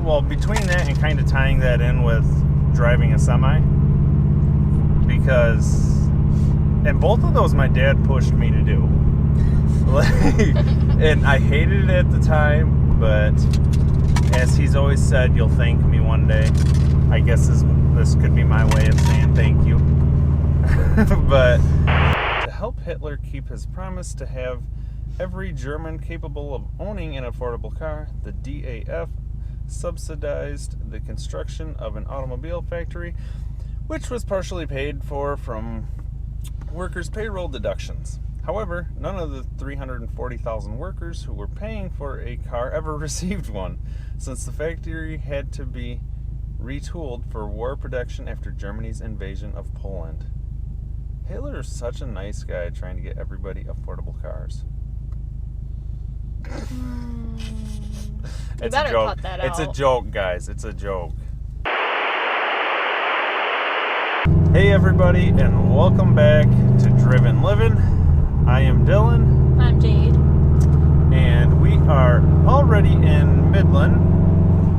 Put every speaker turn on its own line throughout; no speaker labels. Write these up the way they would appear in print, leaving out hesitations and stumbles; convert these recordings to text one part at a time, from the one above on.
well, between that and kind of tying that in with driving a semi, because, and both of those my dad pushed me to do. And I hated it at the time, but as he's always said, you'll thank me one day. I guess this could be my way of saying thank you. But to help Hitler keep his promise to have every German capable of owning an affordable car, the DAF subsidized the construction of an automobile factory, which was partially paid for from workers' payroll deductions. However, none of the 340,000 workers who were paying for a car ever received one, since the factory had to be retooled for war production after Germany's invasion of Poland. Hitler is such a nice guy trying to get everybody affordable cars. It's a joke. Cut that out. It's a joke, guys. It's a joke. Hey, everybody, and welcome back to Drivin Livin. I am Dylan.
I'm Jade.
And we are already in Midland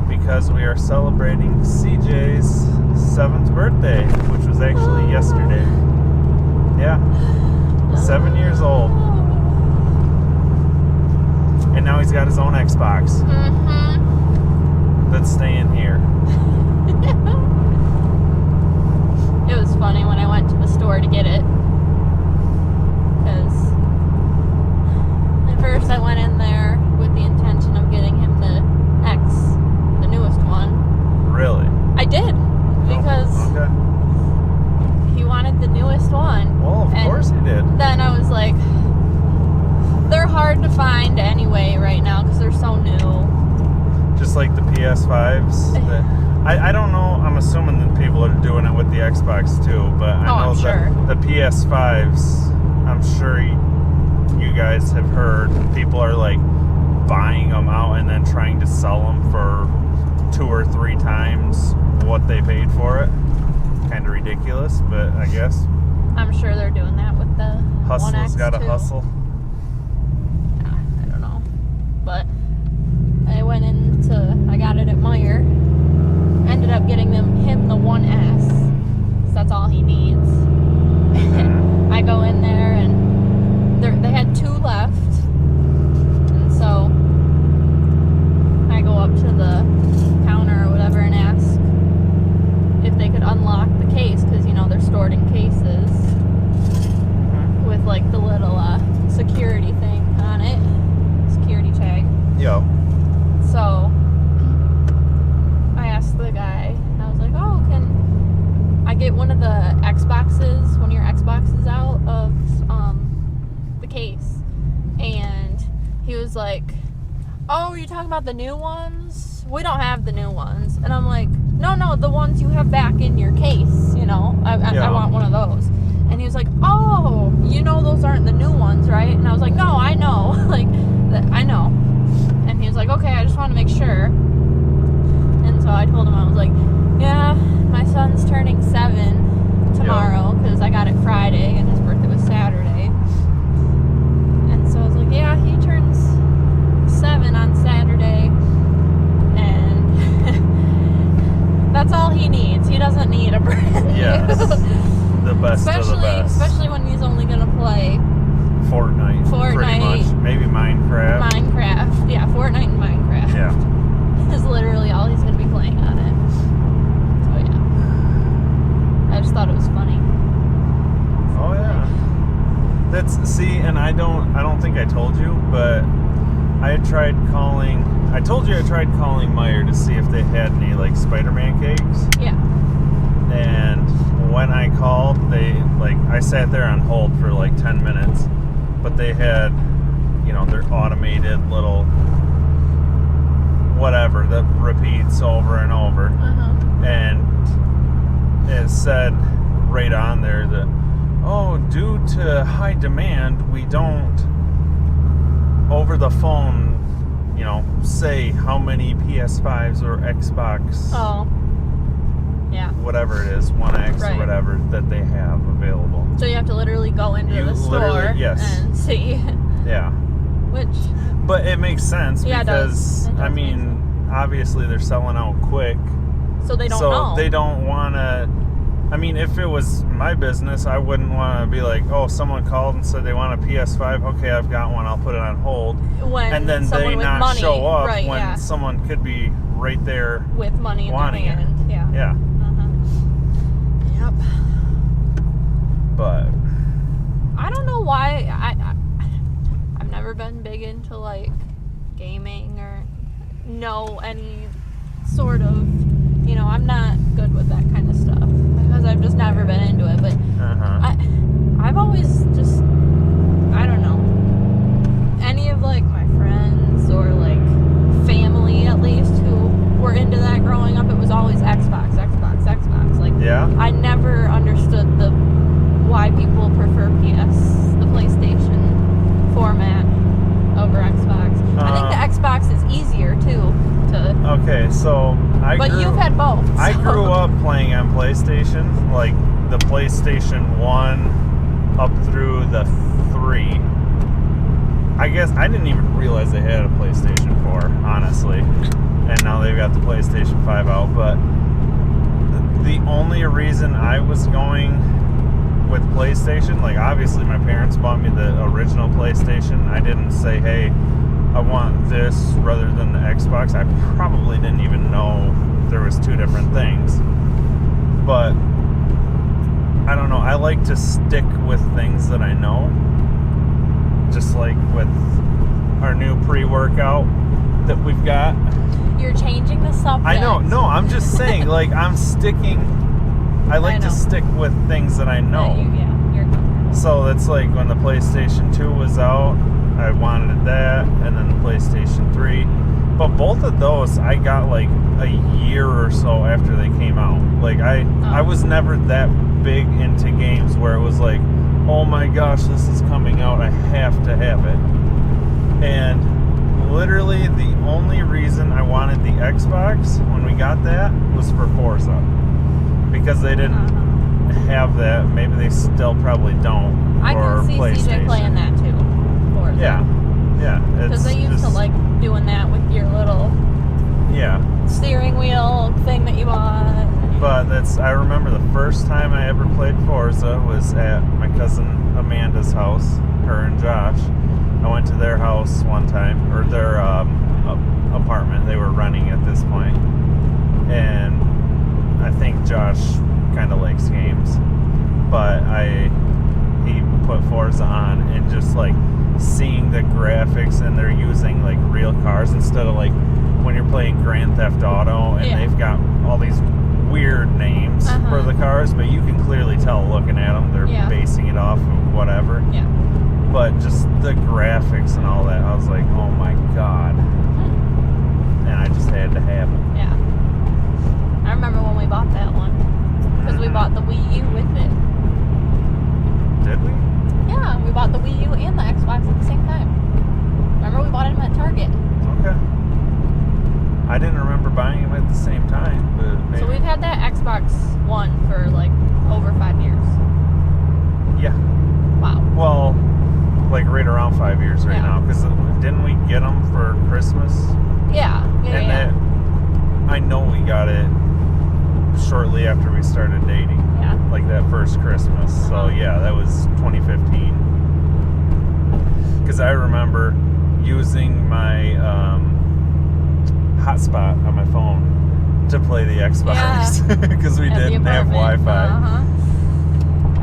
because we are celebrating CJ's 7th birthday, which was actually yesterday. Yeah. 7 years old. And now he's got his own Xbox.
Mm-hmm.
That's staying here.
It was funny when I went to the store to get it. Because at first I went in there with the intention of getting him the newest one.
Really?
I did. Because he wanted the newest one.
Well, of course he did.
Then I was like, they're hard to find anyway right now because they're so new.
Just like the PS5s. I don't know. I'm assuming that people are doing it with the Xbox too, but I know that the PS5s, I'm sure you guys have heard, people are like buying them out and then trying to sell them for 2 or 3 times what they paid for it. Kind of ridiculous, but I guess.
I'm sure they're doing that with the
Hustle's got to hustle.
I don't know. But I got it at Meijer. Ended up getting him the 1S. So that's all he needs. I go in there and they had 2 left. And so I go up to the counter or whatever and ask if they could unlock the case, because they're stored in cases with like the little security thing on it, security tag.
Yo.
So I asked the guy, I was like, oh, can I get one of your Xboxes out of the case? And he was like, oh, you're talking about the new ones? We don't have the new ones. And I'm like, no, the ones you have back in your case, I want one of those. And he was like, oh, those aren't the new ones, right? And I was like, no, I know. I know. And he was like, okay, I just want to make sure. And so I told him, I was like, yeah, my son's turning 7 tomorrow because I got it Friday and his birthday was Saturday. And so I was like, yeah, he turns 7 on Saturday. And that's all he needs. He doesn't need a brand new.
Yes. The best of the best.
Especially when he's only going to play
Fortnite. Pretty much. Maybe Minecraft.
Yeah, Fortnite and Minecraft.
Yeah.
Is literally all he's going to be playing on it. So yeah. I just thought it was funny.
Oh yeah. And I don't think I told you, but I tried calling Meijer to see if they had any like Spider-Man cakes.
Yeah.
And when I called, I sat there on hold for like 10 minutes, but they had, their automated little whatever that repeats over and over.
Uh-huh.
And it said right on there that, due to high demand, we don't over the phone, say how many PS5s or Xbox.
Oh. Yeah.
Whatever it is, 1X
right.
or whatever that they have available.
So you have to literally go into the store and see.
Yeah.
Which.
But it makes sense because,
it does.
I mean, obviously they're selling out quick.
So they don't know.
So they don't want to... I mean, if it was my business, I wouldn't want to be like, oh, someone called and said they want a PS5. Okay, I've got one. I'll put it on hold. And then they not
money,
show up
right,
when someone could be right there
with money in their hand.
Yeah.
Yeah. Yep.
But
I don't know why I've never been big into like gaming or know any sort of, you know, I'm not good with that kind of stuff because I've just never been into it. But I've always just, I don't know, any of like my friends or like family at least who were into that growing up, it was always Xbox. Like, I never understood why people prefer the PlayStation format over Xbox. I think the Xbox is easier too.
Okay, so
you've had both.
I grew up playing on PlayStation, like the PlayStation 1 up through the 3. I guess I didn't even realize they had a PlayStation 4, honestly. And now they've got the PlayStation 5 out. But the only reason I was going with PlayStation, like obviously my parents bought me the original PlayStation. I didn't say, hey, I want this rather than the Xbox. I probably didn't even know there was two different things. But I don't know. I like to stick with things that I know. Just like with our new pre-workout that we've got.
You're changing the subject.
I know. No, I'm just saying, like, I'm sticking. I like to stick with things that I know.
You're comfortable.
So that's like when the PlayStation 2 was out, I wanted that, and then the PlayStation 3. But both of those I got like a year or so after they came out. Like I was never that big into games where it was like, oh my gosh, this is coming out, I have to have it. And literally the only reason I wanted the Xbox when we got that was for Forza. Because they didn't have that. Maybe they still probably don't.
I can see CJ playing that too. Forza.
Yeah.
Because they used to like doing that with your little steering wheel thing that you bought.
But I remember the first time I ever played Forza was at my cousin Amanda's house, her and Josh. I went to their house one time, or their apartment they were renting at this point. And I think Josh kind of likes games. But he put Forza on, and just like seeing the graphics, and they're using like real cars instead of like when you're playing Grand Theft Auto and they've got all these weird names for the cars, but you can clearly tell looking at them they're basing it off of whatever.
Yeah.
But just the graphics and all that, I was like, oh my god. And I just had to have it.
Yeah. I remember when we bought that one. Because we bought the Wii U with it.
Did we?
Yeah, we bought the Wii U and the Xbox at the same time. Remember we bought them at Target.
Okay. I didn't remember buying them at the same time, but maybe.
So we've had that Xbox One for like over 5 years.
Yeah.
Wow.
Well, like right around 5 years right now. Because didn't we get them for Christmas?
Yeah.
I know we got it shortly after we started dating.
Yeah.
Like that first Christmas. So yeah, that was 2015. Because I remember using my hotspot on my phone to play the Xbox. Because we didn't have Wi-Fi.
I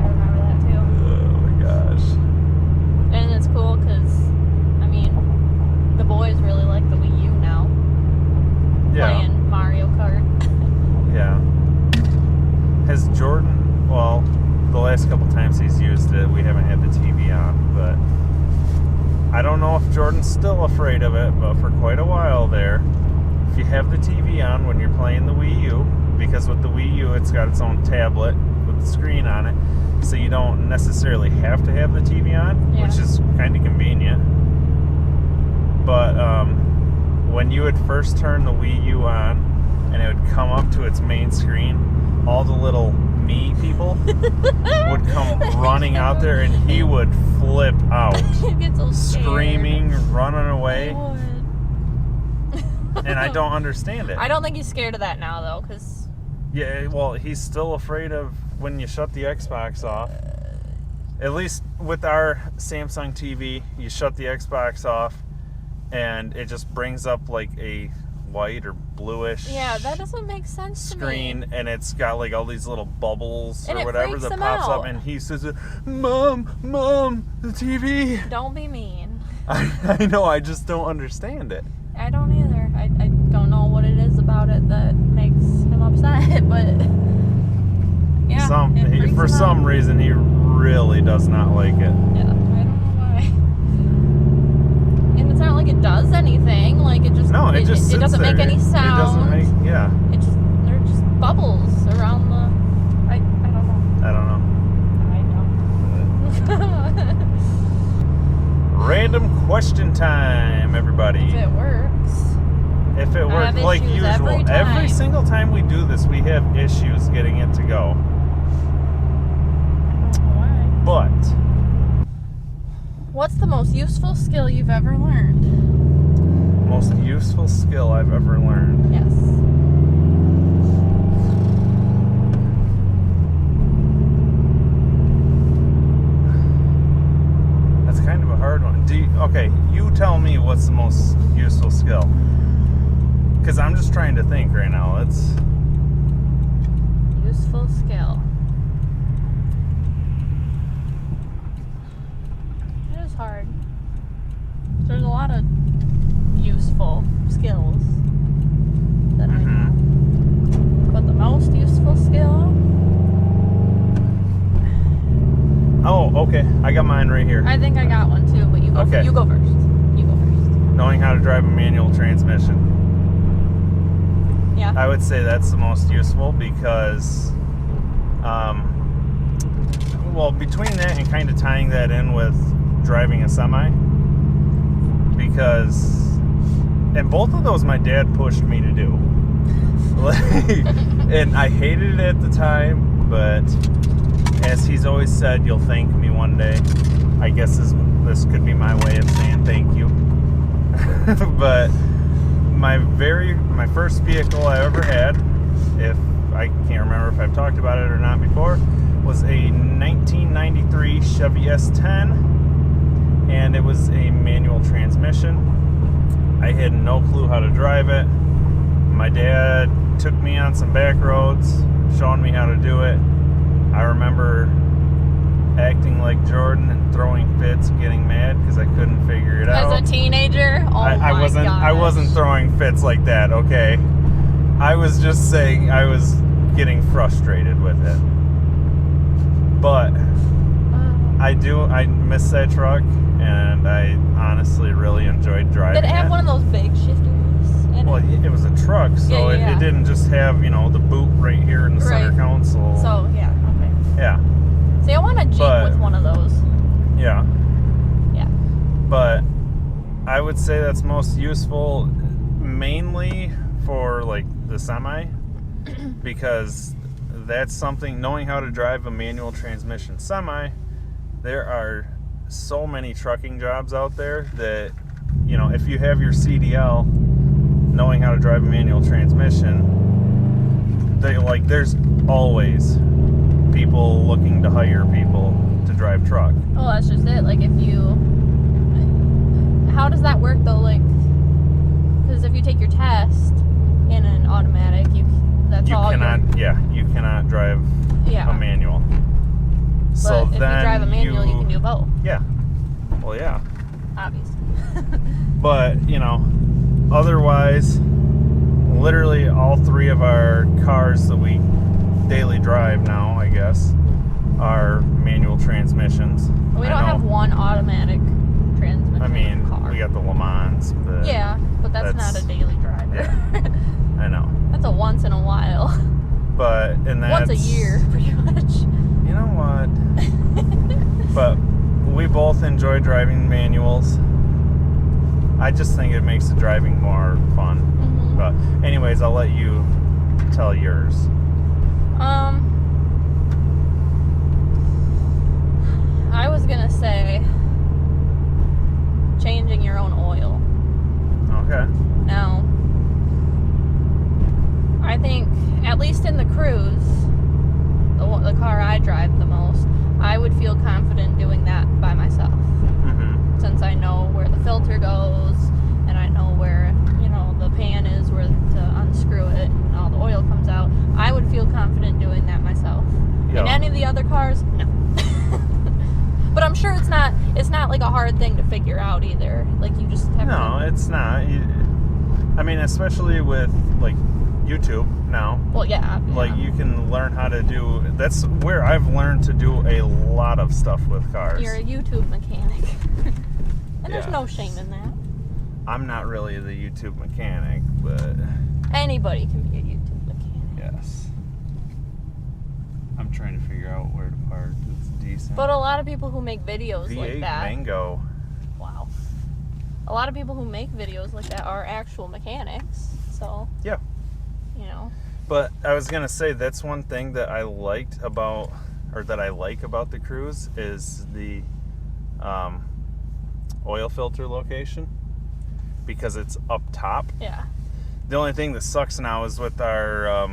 remember that too.
Oh my gosh.
And it's cool because, I mean, the boys really like the Wii U now. Playing Mario Kart.
Yeah. Has Jordan, well, the last couple times he's used it, we haven't had the TV on, but I don't know if Jordan's still afraid of it, but for quite a while there, if you have the TV on when you're playing the Wii U, because with the Wii U it's got its own tablet with the screen on it, so you don't necessarily have to have the TV on, which is kind of convenient. But when you would first turn the Wii U on and it would come up to its main screen, all the little me people would come running out there, and he would flip out.
He'd get so scared.
Screaming, running away. And I don't understand it.
I don't think he's scared of that now, though, because...
Yeah, well, he's still afraid of when you shut the Xbox off. At least with our Samsung TV, you shut the Xbox off, and it just brings up like a white or bluish
that doesn't make sense
screen,
to me.
And it's got like all these little bubbles
and
or whatever that pops up, and he says, Mom, the TV.
Don't be mean.
I know, I just don't understand it.
I don't either. I don't know what it is about it that makes him upset, but yeah.
For some reason, he really does not like it.
Yeah, I don't know why. And it's not like it does anything. Like it just it doesn't make any sound.
It doesn't make
It just they're just bubbles around the. I don't know. I don't.
Random question time, everybody.
If it works.
If it works, like usual. Every single time we do this, we have issues getting it to go.
I don't know why.
But
what's the most useful skill you've ever learned?
Most useful skill I've ever learned.
Yes.
That's kind of a hard one. Okay, you tell me what's the most useful skill. Because I'm just trying to think right now. It's
useful skill. It is hard. There's a lot of useful skills that I know. But the most useful skill?
Oh, okay. I got mine right here.
I think I got one too, but you go first. You go first.
Knowing how to drive a manual transmission.
Yeah.
I would say that's the most useful because, between that and kind of tying that in with driving a semi, and both of those my dad pushed me to do. And I hated it at the time, but as he's always said, you'll thank me one day. I guess this could be my way of saying thank you. But my first vehicle I ever had, if I can't remember if I've talked about it or not before, was a 1993 Chevy S10, and it was a manual transmission. I had no clue how to drive it. My dad took me on some back roads, showing me how to do it. I remember acting like Jordan and throwing fits, getting mad because I couldn't figure it out.
As a teenager?
I wasn't throwing fits like that, okay? I was just saying I was getting frustrated with it. But I miss that truck, and I honestly really enjoyed driving it.
Did it have one of those big shifters in it?
Well, it was a truck, so it didn't just have, the boot right here in the center console.
So, yeah, okay.
Yeah.
See, I want a Jeep with one of those.
Yeah.
Yeah.
But I would say that's most useful mainly for, the semi, because that's something, knowing how to drive a manual transmission semi, there are so many trucking jobs out there that, if you have your CDL, knowing how to drive a manual transmission, there's always people looking to hire people to drive truck.
Oh, that's just it. How does that work though? Because if you take your test in an automatic, you cannot drive a manual. But
so
if you drive a manual, you can do both.
Yeah. Well, yeah.
Obviously.
But, otherwise, literally all three of our cars that we daily drive now, I guess, are manual transmissions.
We don't have one automatic transmission car.
We got the Le Mans. But
but that's not a daily driver.
Yeah, I know.
That's a once in a while.
But,
once a year, pretty much.
You know what? But we both enjoy driving manuals. I just think it makes the driving more fun. Mm-hmm. But anyways, I'll let you tell yours.
I was gonna say changing your own oil.
Okay.
Now, think, at least in the cruise, the car I drive the most, I would feel confident doing that by myself.
Mm-hmm.
Since I know where the filter goes, and I know where, the pan is, where to unscrew it, and all the oil comes out, I would feel confident doing that myself.
Yeah.
In any of the other cars, no. But I'm sure it's not like a hard thing to figure out either. Like, you just have
No, it's not. I mean, especially with, like, YouTube now.
Well, yeah.
Like, you can learn how to do... That's where I've learned to do a lot of stuff with cars.
You're a YouTube mechanic. And there's
Yeah.
no shame in that.
I'm not really the YouTube mechanic, but...
Anybody can be a YouTube mechanic.
Yes. I'm trying to figure out where to park. It's decent.
But a lot of people who make videos
V8
like that...
Mango.
Wow. A lot of people who make videos like that are actual mechanics. So...
Yeah.
But
I was going to say, that's one thing that I liked about... Or that I like about the cruise is the oil filter location. Because it's up top.
Yeah.
The only thing that sucks now is with our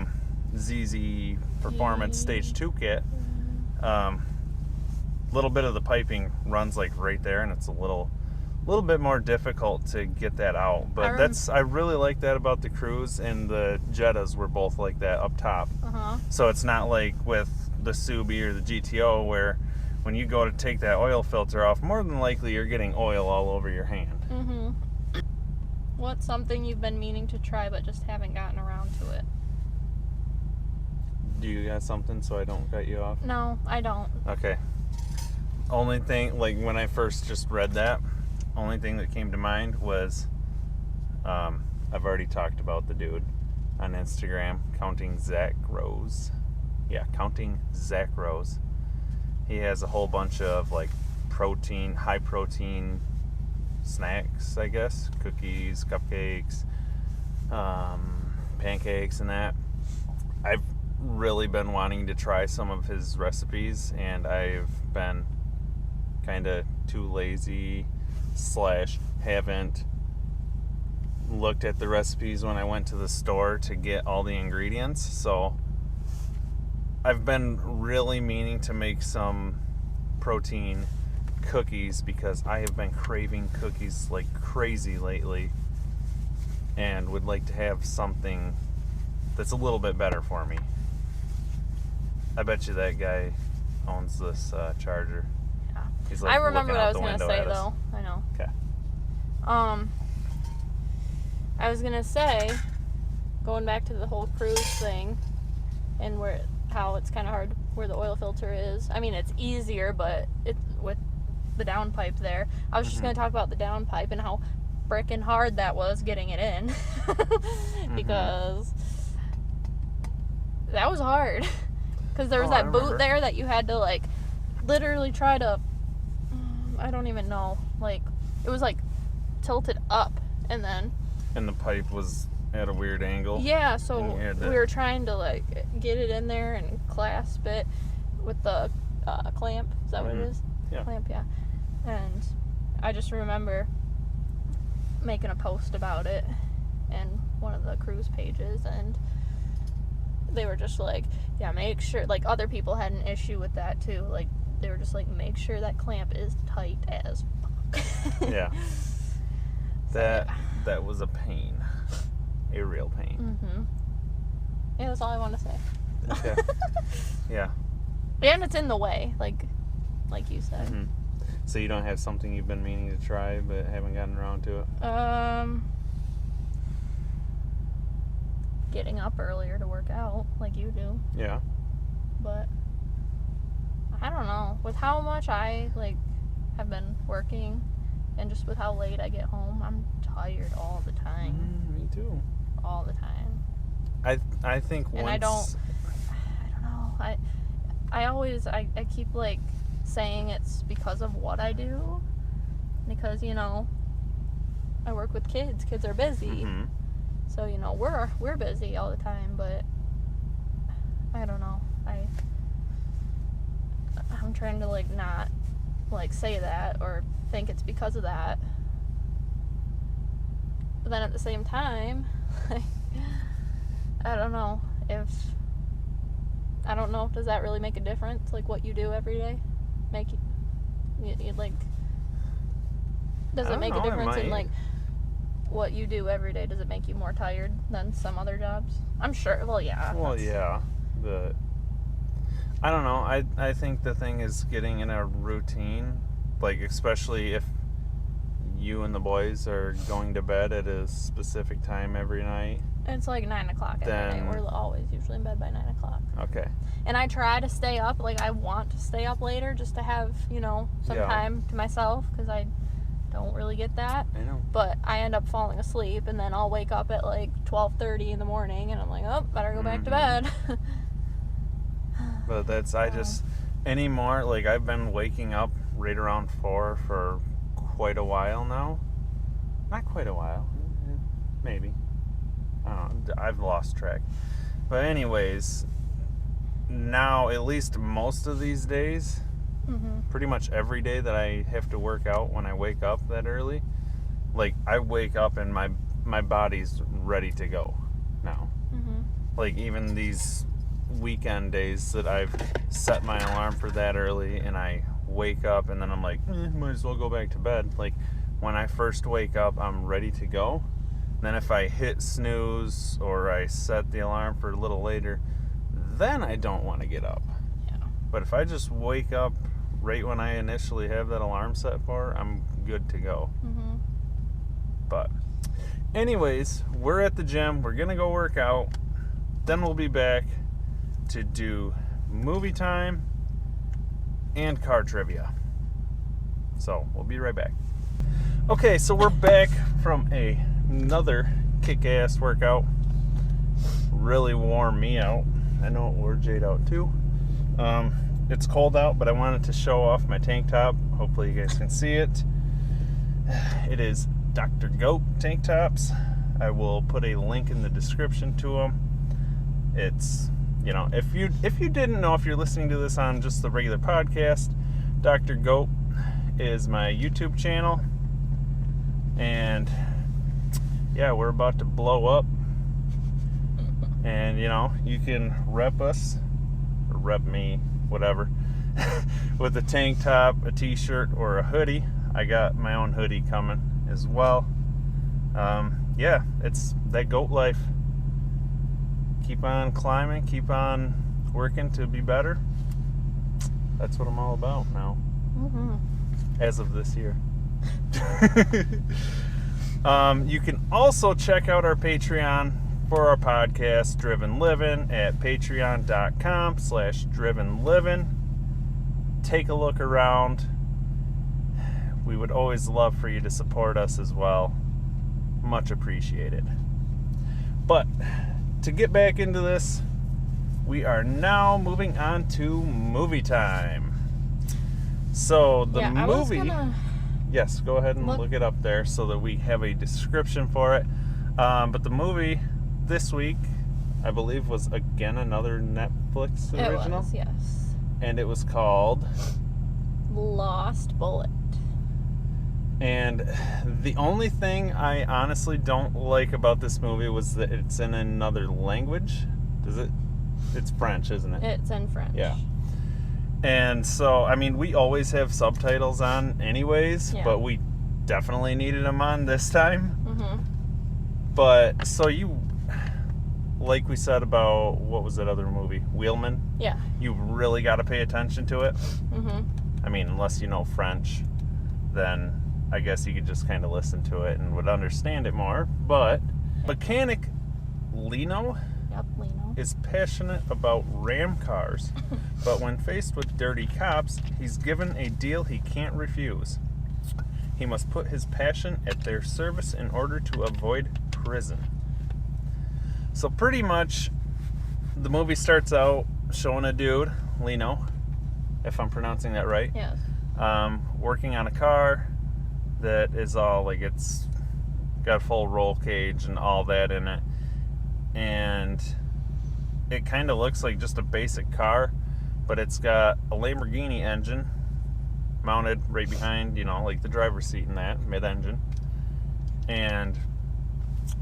ZZ Performance Stage 2 kit, little bit of the piping runs like right there, and it's a little bit more difficult to get that out. But I really like that about the Cruise, and the Jettas were both like that up top. So it's not like with the Subi or the GTO where when you go to take that oil filter off, more than likely you're getting oil all over your hand.
What's something you've been meaning to try but just haven't gotten around to it?
Do you got something so I don't cut you off?
No, I don't.
Okay. Only thing, like when I first just read that, only thing that came to mind was I've already talked about the dude on Instagram, Counting Zach Rose. Yeah, Counting Zach Rose. He has a whole bunch of like high protein snacks, I guess. Cookies, cupcakes, pancakes, and that. I've really been wanting to try some of his recipes, and I've been kind of too lazy / haven't looked at the recipes when I went to the store to get all the ingredients. So I've been really meaning to make some protein cookies because I have been craving cookies like crazy lately, and would like to have something that's a little bit better for me. I bet you that guy owns this Charger.
Yeah.
He's like
I remember what I was
going to
say though. I know.
Okay.
I was gonna say, going back to the whole cruise thing, and how it's kind of hard where the oil filter is. I mean, it's easier, but it's with the downpipe there. I was just gonna talk about the downpipe and how frickin' hard that was getting it in, because that was hard. Because there was that boot there that you had to like literally try to. I don't even know. Like it was like tilted up, and
the pipe was at a weird angle.
Yeah, so we were trying to like get it in there and clasp it with the clamp. Is that what it is?
Yeah.
Clamp, yeah. And I just remember making a post about it in one of the cruise pages, and they were just like, yeah, make sure, like other people had an issue with that too. Like they were just like, make sure that clamp is tight as fuck.
Yeah. That was a pain. A real pain.
Yeah, that's all I want to say.
Okay. Yeah.
And it's in the way, like you said.
So you don't have something you've been meaning to try but haven't gotten around to it?
Getting up earlier to work out like you do.
Yeah.
But I don't know. With how much I like have been working, and just with how late I get home, I'm tired all the time.
Me too.
All the time.
I think once...
And I don't know. I always keep like saying it's because of what I do. Because, I work with kids. Kids are busy. So, we're busy all the time, but I don't know. I'm trying to like not like say that or think it's because of that. But then at the same time, like, I don't know if does that really make a difference? Like what you do every day, make you like. Does it make a difference in like what you do every day? Does it make you more tired than some other jobs? I'm sure. Well, yeah.
Well, yeah, but I don't know. I think the thing is getting in a routine, like especially if you and the boys are going to bed at a specific time every night.
It's like 9 o'clock every night. We're always usually in bed by 9 o'clock.
Okay.
And I try to stay up. Like, I want to stay up later just to have, some time to myself, because I don't really get that.
I know.
But I end up falling asleep, and then I'll wake up at like 12:30 in the morning, and I'm like, oh, better go back to bed.
But anymore, like, I've been waking up right around 4 for quite a while now. Not quite a while. Maybe. I don't know. I've lost track. But anyways, now at least most of these days, pretty much every day that I have to work out when I wake up that early, like I wake up and my body's ready to go now. Like even these weekend days that I've set my alarm for that early and I wake up and then I'm like, might as well go back to bed. Like when I first wake up, I'm ready to go. Then if I hit snooze or I set the alarm for a little later, then I don't want to get up.
Yeah.
But if I just wake up right when I initially have that alarm set for, I'm good to go. But anyways, we're at the gym. We're going to go work out. Then we'll be back to do movie time and car trivia. So we'll be right back. Okay, so we're back from another kick-ass workout. Really wore me out. I know it wore Jade out too. It's cold out, but I wanted to show off my tank top. Hopefully you guys can see it. It is DRGOAT tank tops. I will put a link in the description to them. It's, if you didn't know, if you're listening to this on just the regular podcast, DRGOAT is my YouTube channel. And yeah, we're about to blow up. And you can rep us, or rep me, whatever, with a tank top, a t-shirt, or a hoodie. I got my own hoodie coming as well. Yeah, it's that GOAT life. Keep on climbing, keep on working to be better. That's what I'm all about now. As of this year. You can also check out our Patreon for our podcast, Drivin Livin, at patreon.com/drivinlivin. Take a look around. We would always love for you to support us as well. Much appreciated. But to get back into this, we are now moving on to movie time. So the movie... Yes, go ahead and look it up there so that we have a description for it. But the movie this week, I believe, was again another Netflix original.
It was, yes.
And it was called
Lost Bullet.
And the only thing I honestly don't like about this movie was that it's in another language. It's French, isn't it?
It's in French.
Yeah. And so, we always have subtitles on anyways, but we definitely needed them on this time. But, so like we said about, what was that other movie? Wheelman?
Yeah. You
really got to pay attention to it. Unless you know French, then I guess you could just kind of listen to it and would understand it more. But mechanic Lino is passionate about ram cars, but when faced with dirty cops, he's given a deal he can't refuse. He must put his passion at their service in order to avoid prison. So pretty much, the movie starts out showing a dude, Lino, if I'm pronouncing that right,
yes,
working on a car that is all, like, it's got a full roll cage and all that in it. And it kind of looks like just a basic car, but it's got a Lamborghini engine mounted right behind, like the driver's seat in that, mid-engine. And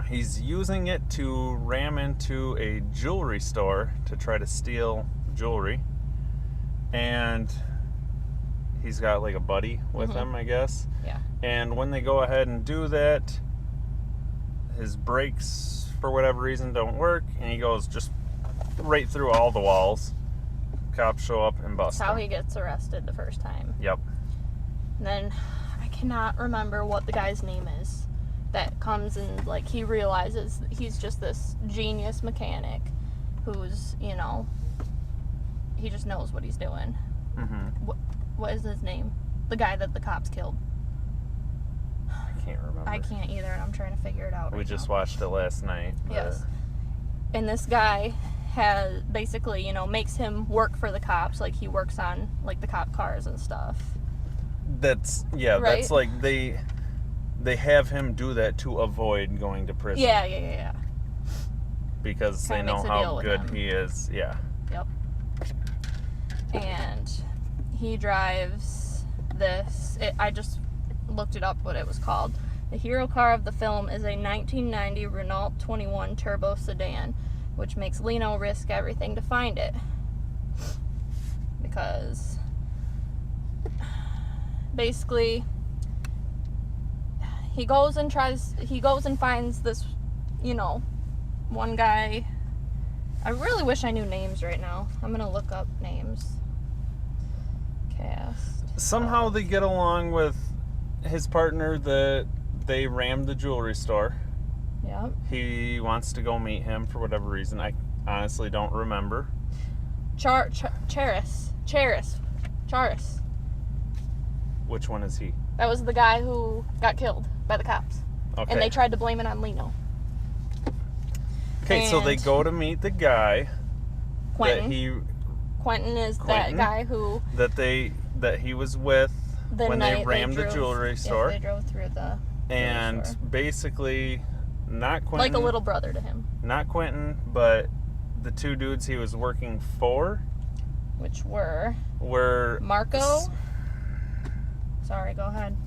He's using it to ram into a jewelry store to try to steal jewelry. And he's got like a buddy with him, I guess.
Yeah.
And when they go ahead and do that, his brakes, for whatever reason, don't work. And he goes just right through all the walls. Cops show up and bust
That's how
him.
he gets arrested the first time.
Yep.
And then I cannot remember what the guy's name is that comes and, like, he realizes he's just this genius mechanic who's, you know, he just knows what he's doing.
Mm-hmm.
What is his name? The guy that the cops killed.
I can't remember.
I can't either, and I'm trying to figure it out
We
right
just
now.
watched it last night.
Yes. And this guy has basically, you know, makes him work for the cops. Like, he works on, like, the cop cars and stuff.
That's
Right?
that's like they have him do that to avoid going to prison.
Yeah.
Because
Kinda
they know
makes a
how
deal with
good
him.
he is. Yeah.
Yep. And he drives this. I just looked it up what it was called. The hero car of the film is a 1990 Renault 21 turbo sedan, which makes Lino risk everything to find it. Because basically he goes and finds this, you know, one guy. I really wish I knew names right now. I'm gonna look up names. Cast.
Somehow they get along with his partner that they rammed the jewelry store.
Yep.
He wants to go meet him for whatever reason. I honestly don't remember.
Charis.
Which one is he?
That was the guy who got killed by the cops.
Okay.
And they tried to blame it on Lino.
Okay, so they
and-
go to meet the guy
Quentin. Quentin is
Quentin?
that guy who
that he was with
the
when
night
they rammed the jewelry store.
They drove through the
And
jewelry store.
basically not Quentin.
Like a little brother to him.
Not Quentin, but the two dudes he was working for
Which were
were
Marco. Sorry, go ahead.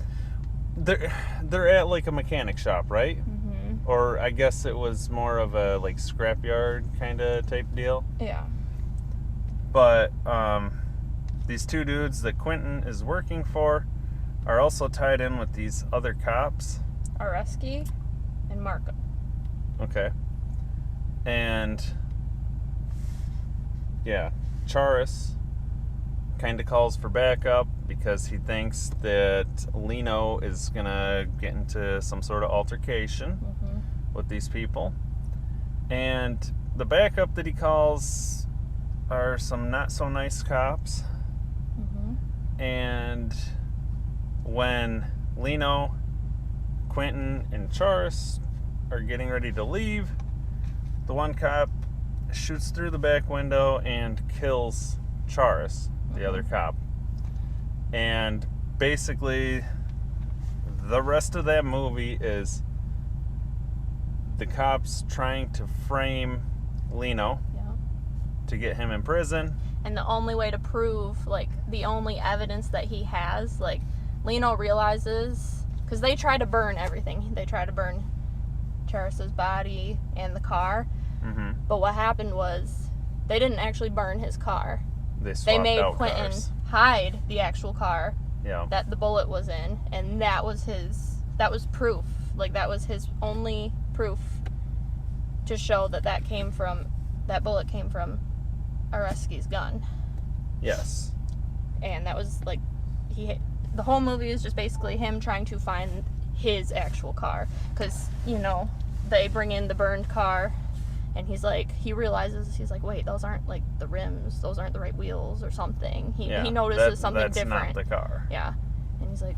They're at like a mechanic shop, right?
Mm-hmm.
Or I guess it was more of a like scrapyard kind of type deal.
Yeah.
But these two dudes that Quentin is working for are also tied in with these other cops.
Areski and Marco.
Okay. And yeah, Charis kind of calls for backup because he thinks that Lino is gonna get into some sort of altercation with these people. And the backup that he calls are some not so nice cops. And when Lino, Quentin, and Charis are getting ready to leave, the one cop shoots through the back window and kills Charis, the other cop. And basically, the rest of that movie is the cops trying to frame Lino
Yeah.
to get him in prison.
And the only way to prove, like, the only evidence that he has, like, Lino realizes, because they try to burn everything. They try to burn Charis's body and the car.
Mm-hmm.
But what happened was, they didn't actually burn his car.
They
They
swapped
made
out
Quentin
cars.
hide the actual car
Yeah.
that the bullet was in, and that was proof. Like, that was his only proof to show that that bullet came from Areski's gun.
Yes.
And that was, like, the whole movie is just basically him trying to find his actual car. Because, you know, they bring in the burned car, and he realizes, he's like, wait, those aren't, like, the rims. Those aren't the right wheels or something. He notices something
that's
different.
That's not the car.
Yeah. And he's like,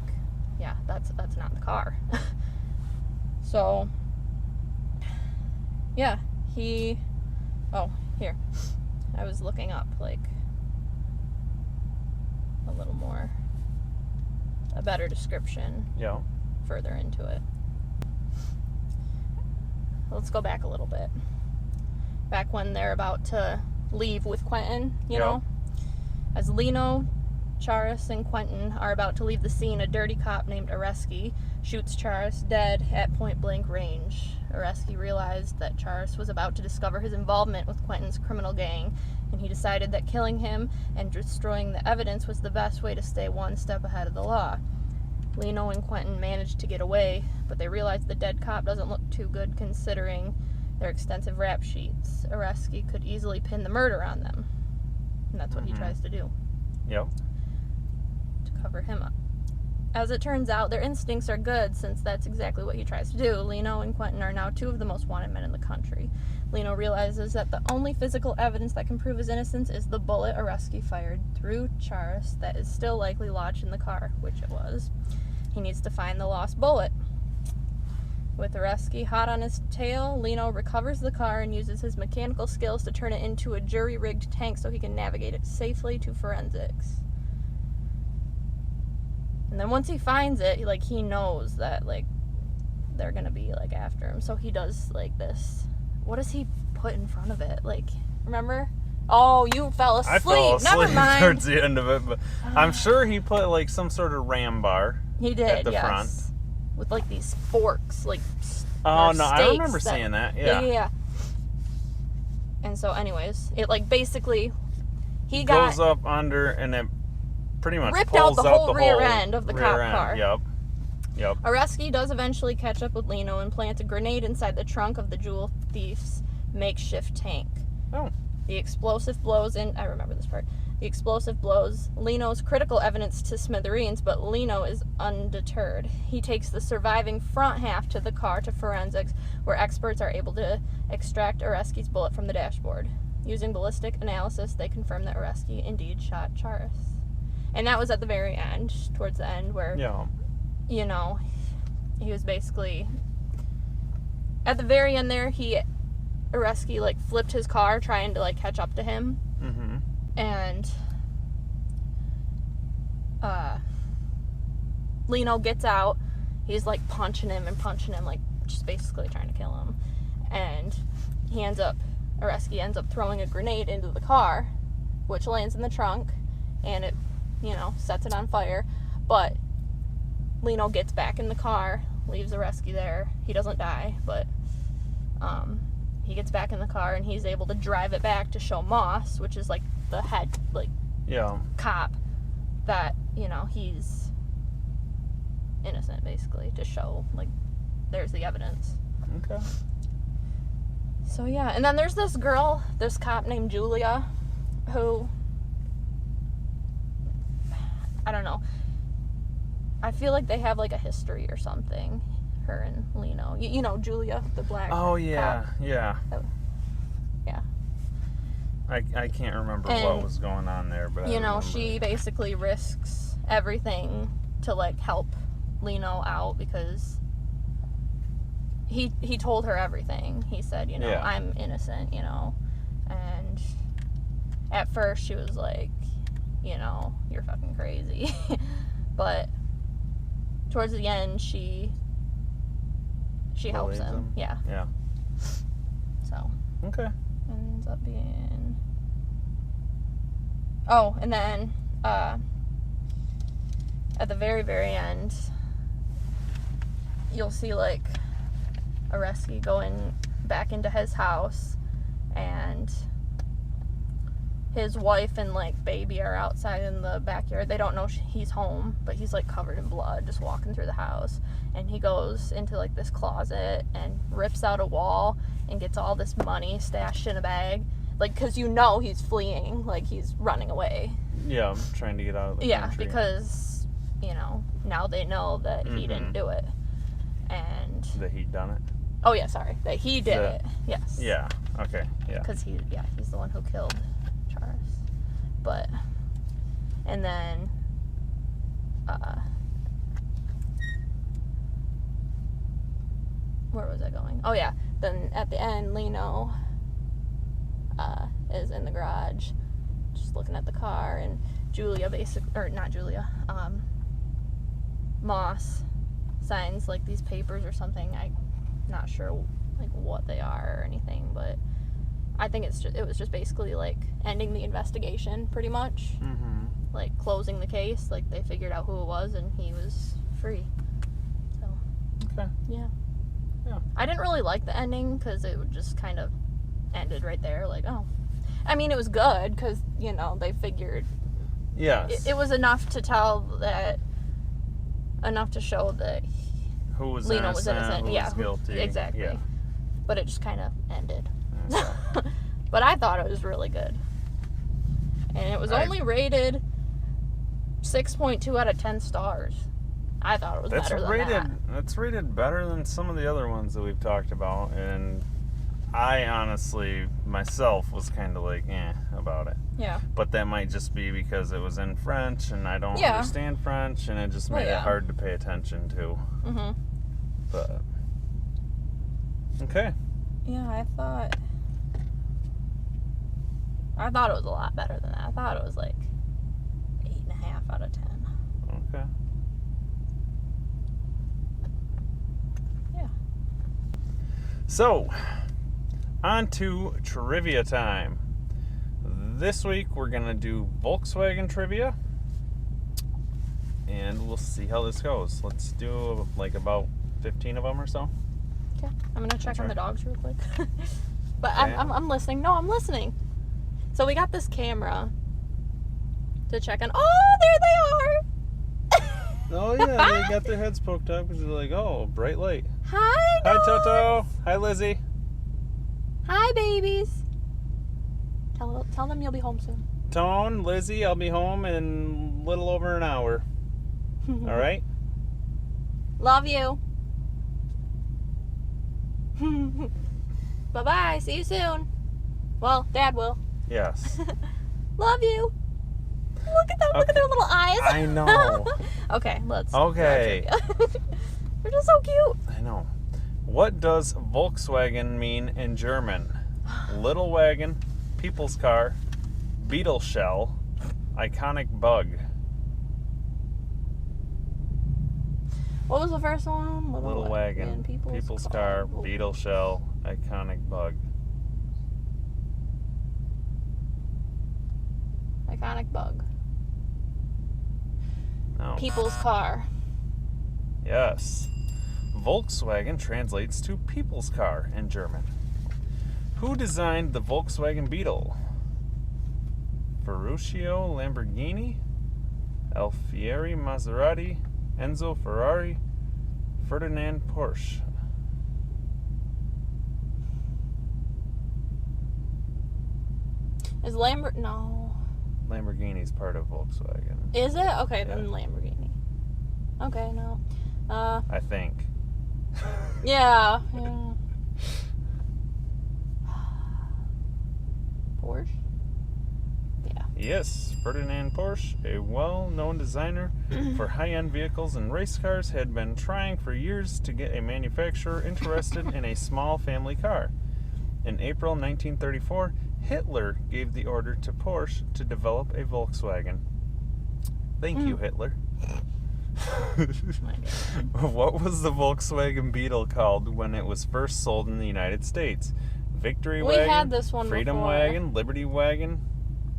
yeah, that's not the car. So, yeah, here. I was looking up, like, a better description
Yeah.
further into it. Let's go back a little bit. Back when they're about to leave with Quentin, you
Yeah.
know? As Lino Charis and Quentin are about to leave the scene, a dirty cop named Areski shoots Charis dead at point-blank range. Areski realized that Charis was about to discover his involvement with Quentin's criminal gang, and he decided that killing him and destroying the evidence was the best way to stay one step ahead of the law. Lino and Quentin managed to get away, but they realized the dead cop doesn't look too good considering their extensive rap sheets. Areski could easily pin the murder on them, and that's what he tries to do.
Yep.
To cover him up. As it turns out, their instincts are good, since that's exactly what he tries to do. Lino and Quentin are now two of the most wanted men in the country. Lino realizes that the only physical evidence that can prove his innocence is the bullet Areski fired through Charis that is still likely lodged in the car, which it was. He needs to find the lost bullet. With Areski hot on his tail, Lino recovers the car and uses his mechanical skills to turn it into a jury-rigged tank so he can navigate it safely to forensics. And then once he finds it, he knows that, they're gonna be, after him. So he does, this. What does he put in front of it? Remember? Oh, you fell asleep.
I fell asleep
Never mind.
towards the end of it, but I'm sure he put, some sort of ram bar.
He did,
at the
yes.
front.
With, these forks,
Oh, no, I remember seeing that, yeah.
Yeah. And so, anyways, it, basically, he
goes up under, and it pretty much
ripped
pulls
out the
out
whole rear end of the cop car.
Yep.
Areski does eventually catch up with Lino and plants a grenade inside the trunk of the jewel thief's makeshift tank.
Oh.
The explosive blows in... I remember this part. The explosive blows Lino's critical evidence to smithereens, but Lino is undeterred. He takes the surviving front half to the car to forensics, where experts are able to extract Areski's bullet from the dashboard. Using ballistic analysis, they confirm that Areski indeed shot Charis. And that was at the very end, towards the end, where, he was basically... At the very end there, Areski, flipped his car trying to, catch up to him.
Mm-hmm.
And Lino gets out. He's punching him, just basically trying to kill him. And Areski ends up throwing a grenade into the car, which lands in the trunk, and it, sets it on fire. But Lino gets back in the car, leaves Areski there. He doesn't die, but he gets back in the car, and he's able to drive it back to show Moss, which is the head cop, that he's innocent, basically, to show there's the evidence.
Okay.
So yeah, and then there's this cop named Julia, who, I don't know, I feel like they have a history or something, her and Lino. You know Julia, the black
Oh yeah,
cop.
yeah.
Yeah.
I can't remember what was going on there, but
she basically risks everything to help Lino out, because he told her everything. He said, I'm innocent, and at first she was like, you're fucking crazy. But towards the end, she helps him. Yeah. So.
Okay.
Ends up being... Oh, and then, at the very, very end, you'll see, Areski going back into his house, and his wife and, baby are outside in the backyard. They don't know he's home, but he's, covered in blood, just walking through the house. And he goes into, this closet and rips out a wall and gets all this money stashed in a bag. Because he's fleeing, he's running away.
Yeah, I'm trying to get out of the country.
Because, now they know that he didn't do it. And...
That he'd done it?
Oh, yeah, sorry. That he did it. Yes.
Yeah, okay, yeah.
Because he's the one who killed Charis. But... And then... where was I going? Oh, yeah. Then at the end, Lino... is in the garage, just looking at the car, and Julia Moss signs these papers or something. I'm not sure what they are or anything, but I think it was just basically like ending the investigation, pretty much.
Mm-hmm.
Like closing the case. Like they figured out who it was, and he was free. So.
Okay.
Yeah.
Yeah.
I didn't really like the ending because it just kind of ended right there. Like, oh, I mean, it was good because they figured.
Yes.
It was enough to show that
who was
Lena
innocent,
was innocent.
who
Yeah,
was guilty.
Exactly.
Yeah.
But it just kind of ended.
Okay.
But I thought it was really good. And it was only rated 6.2 out of 10 stars. I thought it was better than that.
That's rated better than some of the other ones that we've talked about, and I honestly, myself, was kind of like, about it.
Yeah.
But that might just be because it was in French, and I don't understand French, and it just made it hard to pay attention to.
Mm-hmm.
But, okay.
Yeah, I thought it was a lot better than that. I thought it was like 8.5 out of 10.
Okay.
Yeah.
So, on to trivia time. This week we're going to do Volkswagen trivia. And we'll see how this goes. Let's do like about 15 of them or so.
Okay. I'm going to check on the dogs real quick. But
Okay.
I'm listening. No, I'm listening. So we got this camera to check on. Oh, there they are.
Oh yeah, they got their heads poked up because they're like, oh, bright light.
Hi,
Hi,
dogs.
Toto. Hi, Lizzie.
Hi, babies. Tell them you'll be home soon.
Tone, Lizzie, I'll be home in a little over an hour. All right?
Love you. Bye-bye. See you soon. Well, Dad will.
Yes.
Love you. Look at them. Look at their little eyes.
I know.
Okay, let's.
Okay.
They're just so cute.
I know. What does Volkswagen mean in German? Little wagon, people's car, beetle shell, iconic bug.
What was the first one?
Little wagon, people's car, beetle shell, iconic bug.
Iconic bug.
No.
People's car.
Yes. Volkswagen translates to people's car in German. Who designed the Volkswagen Beetle? Ferruccio Lamborghini, Alfieri Maserati, Enzo Ferrari, Ferdinand Porsche.
Is No.
Lamborghini's part of Volkswagen.
Is it? Okay, then Lamborghini. Okay, no.
I think.
Yeah. Porsche? Yeah.
Yes, Ferdinand Porsche, a well-known designer for high-end vehicles and race cars, had been trying for years to get a manufacturer interested in a small family car. In April 1934, Hitler gave the order to Porsche to develop a Volkswagen. Thank you, Hitler. What was the Volkswagen Beetle called when it was first sold in the United States? Victory Wagon,
had this one
Freedom
before.
Wagon, Liberty Wagon,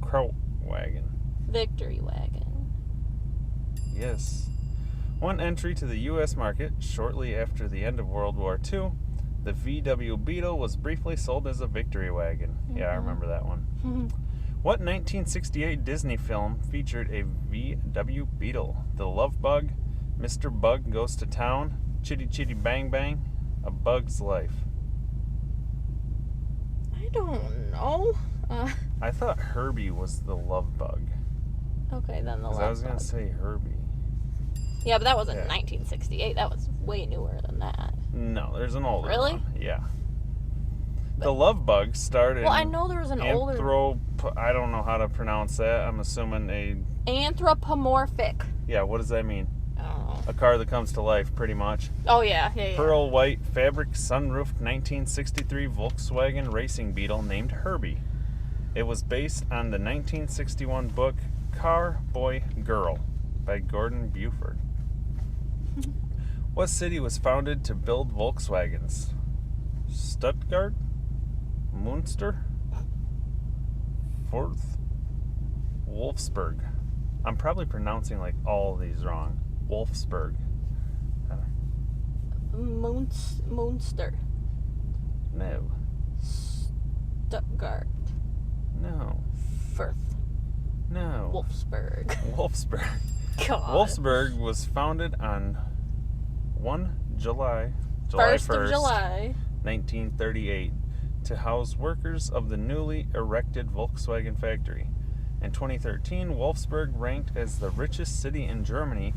Kraut Wagon.
Victory Wagon.
Yes. One entry to the U.S. market shortly after the end of World War II, the Vw Beetle was briefly sold as a Victory Wagon. Yeah, I remember that one. What 1968 Disney film featured a Vw Beetle? The Love Bug, Mr. Bug Goes to Town, Chitty Chitty Bang Bang, A Bug's Life.
I don't know.
I thought Herbie was the Love Bug.
Okay, then the Love
I was going
Bug.
to say Herbie.
Yeah, but that wasn't 1968. That was way newer than that.
No, there's an older
Really?
one. Yeah. The Love Bug started.
Well, I know there was an older...
I don't know how to pronounce that. I'm assuming
Anthropomorphic.
Yeah, what does that mean?
Oh.
A car that comes to life, pretty much.
Oh, yeah.
Pearl white fabric sunroofed 1963 Volkswagen racing Beetle named Herbie. It was based on the 1961 book Car, Boy, Girl by Gordon Buford. What city was founded to build Volkswagens? Stuttgart? Munster? 4th, Wolfsburg. I'm probably pronouncing like all these wrong. Wolfsburg.
Munster.
No.
Stuttgart.
No.
Firth.
No.
Wolfsburg.
Wolfsburg.
God.
Wolfsburg was founded on July
1st
1st,
of July.
1938, to house workers of the newly erected Volkswagen factory. In 2013, Wolfsburg ranked as the richest city in Germany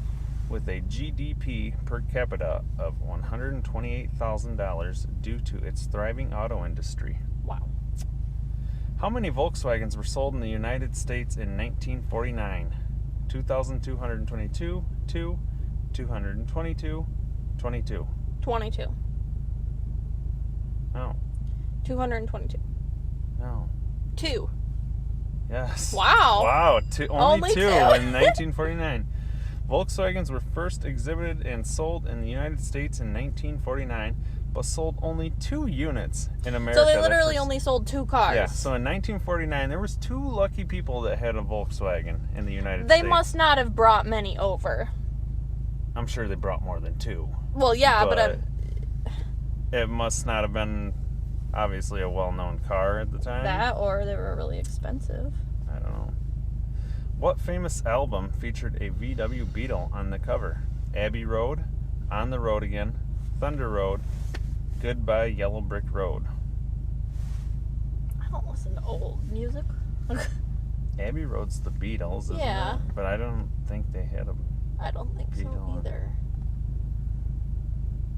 with a GDP per capita of $128,000 due to its thriving auto industry.
Wow.
How many Volkswagens were sold in the United States in 1949? 2,222, 2, 222, 22.
22.
No.
222.
No.
2.
Yes.
Wow.
Wow. Only two
two.
in 1949. Volkswagens were first exhibited and sold in the United States in 1949, but sold only 2 units in America.
So they literally only sold 2 cars.
Yeah. So in 1949, there was 2 lucky people that had a Volkswagen in the United States.
They must not have brought many over.
I'm sure they brought more than 2.
Well, yeah, but
it must not have been obviously a well-known car at the time.
that or they were really expensive.
I don't know. What famous album featured a Vw Beetle on the cover? Abbey Road, On the Road Again, Thunder Road, Goodbye Yellow Brick Road.
I don't listen to old music.
Abbey Road's the Beatles, isn't
Yeah.
it? But I don't think they had a
I don't think
Beetle
so
on
either.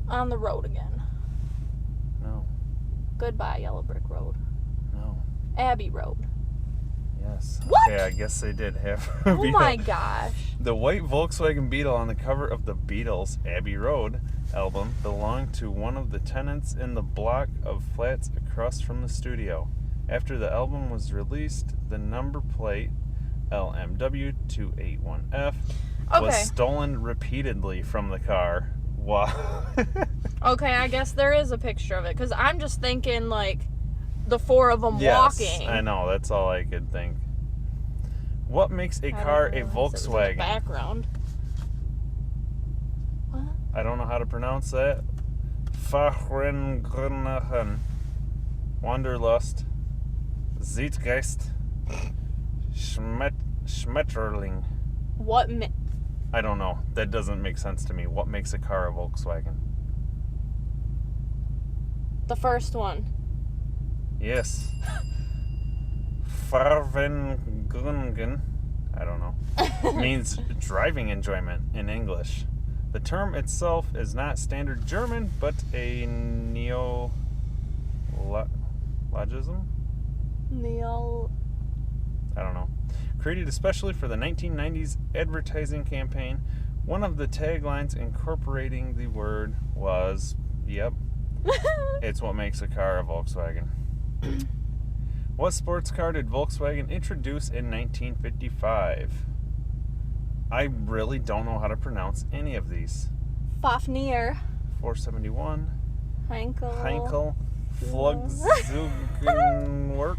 On the Road Again.
No.
Goodbye, Yellow Brick Road.
No.
Abbey Road.
Yes.
What?
Okay, I guess they did have a
Oh
Beetle.
my gosh.
The white Volkswagen Beetle on the cover of the Beatles' Abbey Road album belonged to one of the tenants in the block of flats across from the studio. After the album was released, the number plate LMW281F was
Okay.
stolen repeatedly from the car. Wow.
Okay, I guess there is a picture of it because I'm just thinking like the 4 of them
Yes,
walking.
I know. That's all I could think. What makes a
I don't
car a
realize it was in the
Volkswagen?
background. What?
I don't know how to pronounce that. Fahrengrünchen, Wanderlust, Zeitgeist, Schmetterling.
What?
I don't know. That doesn't make sense to me. What makes a car a Volkswagen?
The first one.
Yes. Farvengrüngen, I don't know, means driving enjoyment in English. The term itself is not standard German, but a neologism? I don't know. Created especially for the 1990s advertising campaign, one of the taglines incorporating the word was, yep, it's what makes a car a Volkswagen. What sports car did Volkswagen introduce in 1955? I really don't know how to pronounce any of these.
Fafnir.
471,
Heinkel.
Flugzugenwerk,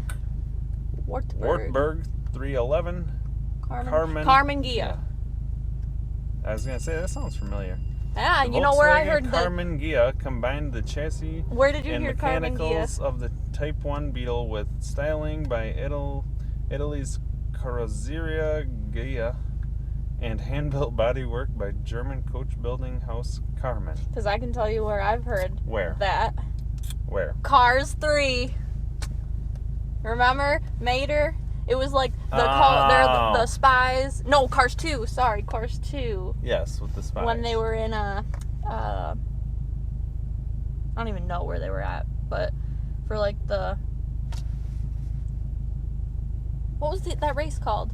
Wartburg 311,
Carmen Ghia.
Yeah. I was going to say, that sounds familiar.
Yeah,
The
you know where I
Volkswagen
heard that.
Carmen Ghia combined the chassis
Where did you
and
hear Carmen
mechanicals
Ghia?
of the Type 1 Beetle with styling by Italy's Carrozzeria Ghia and hand-built bodywork by German coach building house Carmen.
Because I can tell you where I've heard
Where?
that.
Where?
Cars 3. Remember? Mater? It was like they're the spies. No, Cars 2. Sorry, Cars 2.
Yes, with the spies.
When they were in I don't even know where they were at, but for like the, what was that race called?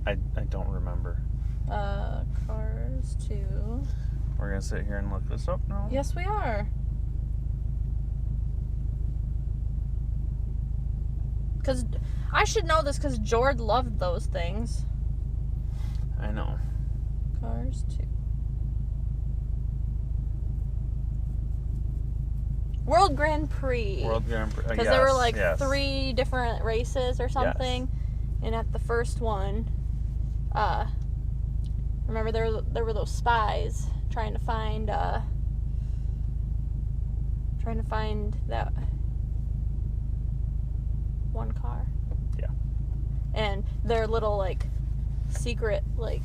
I don't remember.
Cars 2.
We're going to sit here and look this up now?
Yes, we are. Because I should know this because Jord loved those things.
I know.
Cars 2. World Grand Prix.
World Grand Prix.
Because there were like 3 different races or something.
Yes.
And at the first one, remember there were those spies trying to find that one car.
Yeah.
And their little like secret like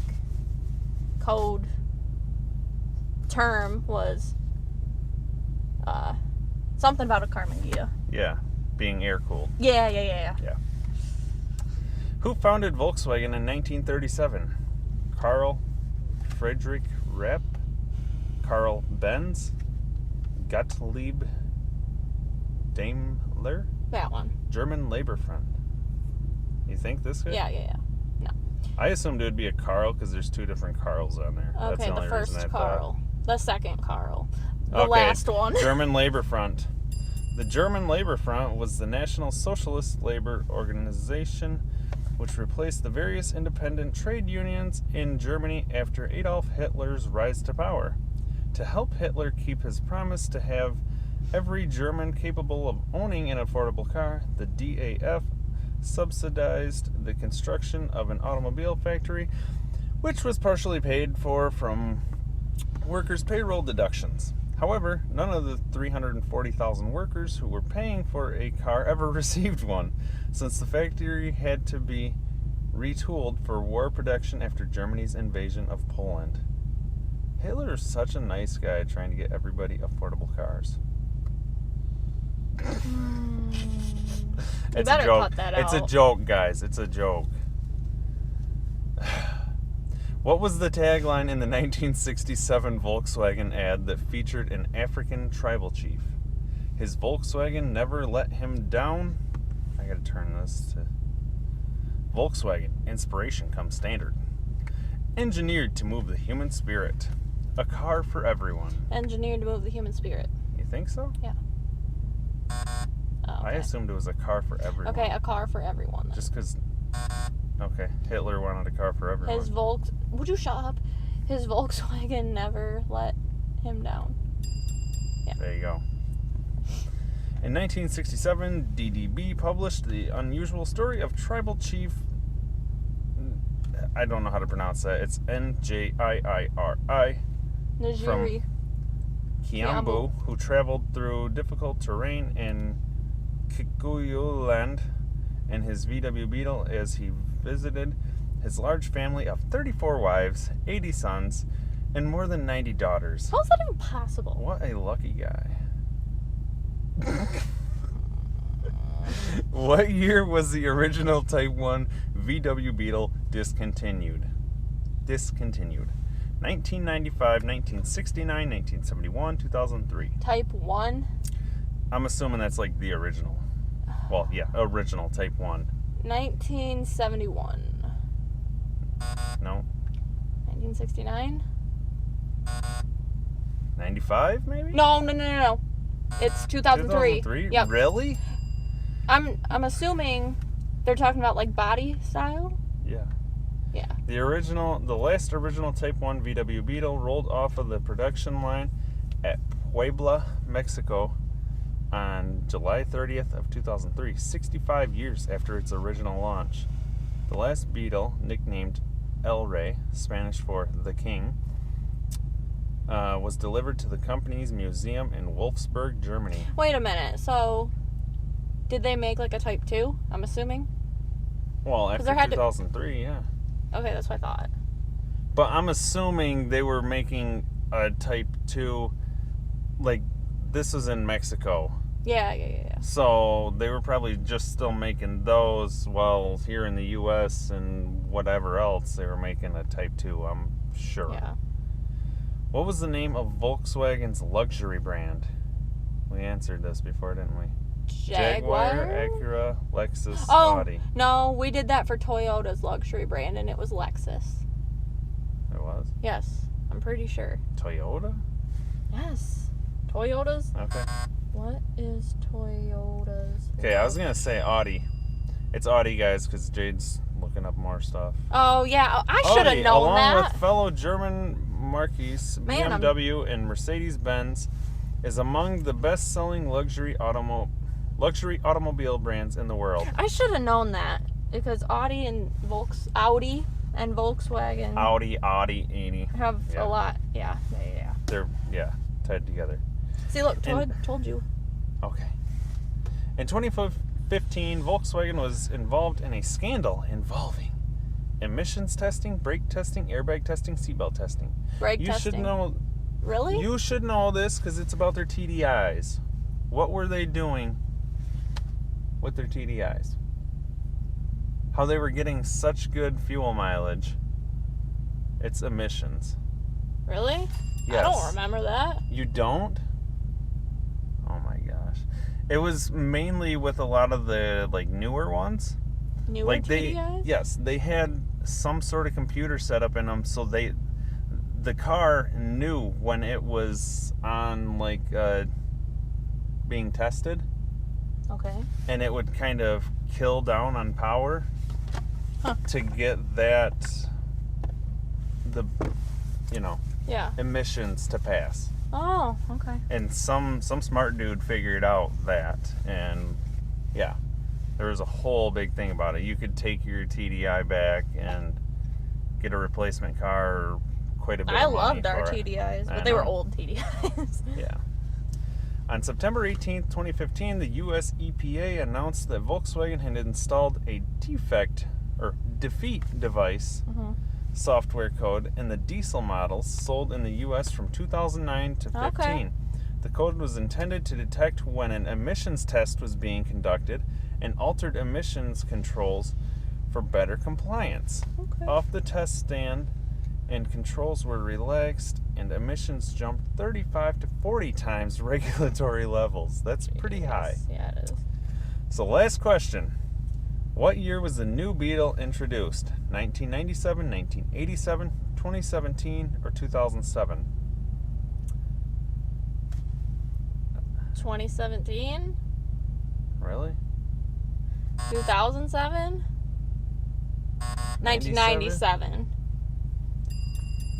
code term was something about a Carmengia.
Yeah, being air cooled.
Yeah.
Who founded Volkswagen in 1937? Karl Friedrich Rapp, Karl Benz, Gottlieb Daimler,
That one.
German Labor Front. You think this guy?
Yeah. No.
I assumed it would be a Karl because there's 2 different Karls on there. That's
Okay,
the
the
only reason I
first
thought.
Karl. The second Karl. The
Okay,
last one.
German Labor Front. The German Labor Front was the National Socialist Labor Organization which replaced the various independent trade unions in Germany after Adolf Hitler's rise to power. To help Hitler keep his promise to have every German capable of owning an affordable car, the DAF subsidized the construction of an automobile factory, which was partially paid for from workers' payroll deductions. However, none of the 340,000 workers who were paying for a car ever received one, since the factory had to be retooled for war production after Germany's invasion of Poland. Hitler is such a nice guy trying to get everybody affordable cars.
You better cut that out.
It's a joke, guys. It's a joke. What was the tagline in the 1967 Volkswagen ad that featured an African tribal chief? His Volkswagen never let him down. I gotta turn this to Volkswagen. Inspiration comes standard. Engineered to move the human spirit. A car for everyone.
Engineered to move the human spirit.
You think so?
Yeah. Oh, okay.
I assumed it was a car for everyone.
Okay, a car for everyone. Then.
Just because. Okay, Hitler wanted a car for everyone.
Would you shut up? His Volkswagen never let him down. Yeah.
There you go. In 1967, DDB published The Unusual Story of Tribal Chief. I don't know how to pronounce that. It's Njiiri.
Najiri.
Kiambu, who traveled through difficult terrain in Kikuyu land in his Vw Beetle as he visited his large family of 34 wives, 80 sons, and more than 90 daughters.
How is that even possible?
What a lucky guy. What year was the original Type 1 Vw Beetle discontinued? 1995, 1969, 1971, 2003.
Type 1?
I'm assuming that's like the original. Well, yeah, original Type 1.
1971.
No.
1969?
95, maybe?
No. It's 2003.
2003?
Yep.
Really?
I'm assuming they're talking about like body style?
Yeah.
Yeah.
The last original Type 1 Vw Beetle rolled off of the production line at Puebla, Mexico on July 30th of 2003, 65 years after its original launch. The last Beetle, nicknamed El Rey, Spanish for the King, was delivered to the company's museum in Wolfsburg, Germany.
Wait a minute. So, did they make like a Type 2? I'm assuming?
Well, after 2003, yeah.
Okay, that's what I thought.
But I'm assuming they were making a Type 2, like, this was in Mexico.
Yeah.
So they were probably just still making those while here in the U.S. and whatever else they were making a Type 2, I'm sure.
Yeah.
What was the name of Volkswagen's luxury brand? We answered this before, didn't we? Jaguar, Acura, Lexus, Audi.
No, we did that for Toyota's luxury brand, and it was Lexus.
It was?
Yes, I'm pretty sure.
Toyota?
Yes. Toyota's?
Okay.
What is Toyota's?
Okay, I was going to say Audi. It's Audi, guys, because Jade's looking up more stuff.
Oh, yeah. I should have known
along
that.
with fellow German marques, BMW and Mercedes-Benz, is among the best-selling luxury automobile brands in the world.
I should have known that because Audi and Volkswagen have a lot. Yeah.
They're tied together.
See, look, told you.
Okay. In 2015, Volkswagen was involved in a scandal involving emissions testing, brake testing, airbag testing, seatbelt testing.
Brake testing.
You should know.
Really?
You should know this because it's about their TDIs. What were they doing with their TDIs? How they were getting such good fuel mileage. It's emissions.
Really?
Yes.
I don't remember that.
You don't? Oh my gosh. It was mainly with a lot of the newer ones.
Newer TDIs?
Yes, they had some sort of computer set up in them, so the car knew when it was on being tested.
Okay.
And it would kind of kill down on power to get emissions to pass.
Oh, okay.
And some smart dude figured out that, and there was a whole big thing about it. You could take your TDI back and get a replacement car or quite a bit of money.
I loved our TDIs, but they were old TDIs.
Yeah. On September 18th, 2015, the U.S. EPA announced that Volkswagen had installed a defeat device software code in the diesel models sold in the U.S. from 2009 to 15.
Okay.
The code was intended to detect when an emissions test was being conducted and altered emissions controls for better compliance.
Okay.
Off the test stand, and controls were relaxed, and emissions jumped 35 to 40 times regulatory levels. That's pretty high.
Yeah, it is.
So last question. What year was the new Beetle introduced? 1997, 1987, 2017, or 2007?
2017?
Really?
2007? 1997.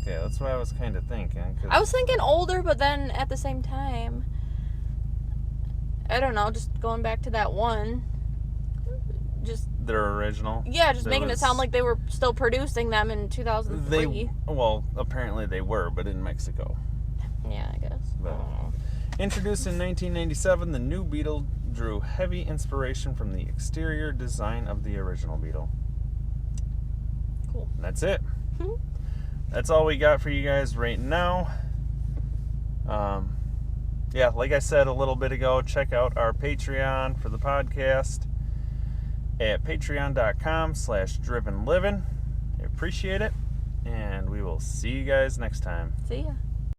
Okay, that's what I was kind of thinking.
I was thinking older, but then at the same time, I don't know, just going back to that one. Just
their original?
Yeah, just making it sound like they were still producing them in 2003.
Apparently they were, but in Mexico.
Yeah, I guess.
But,
I don't know.
Introduced in 1997, the new Beetle drew heavy inspiration from the exterior design of the original Beetle.
Cool.
And that's it. That's all we got for you guys right now. Like I said a little bit ago, check out our Patreon for the podcast at patreon.com/drivinlivin. I appreciate it, and we will see you guys next time.
See ya.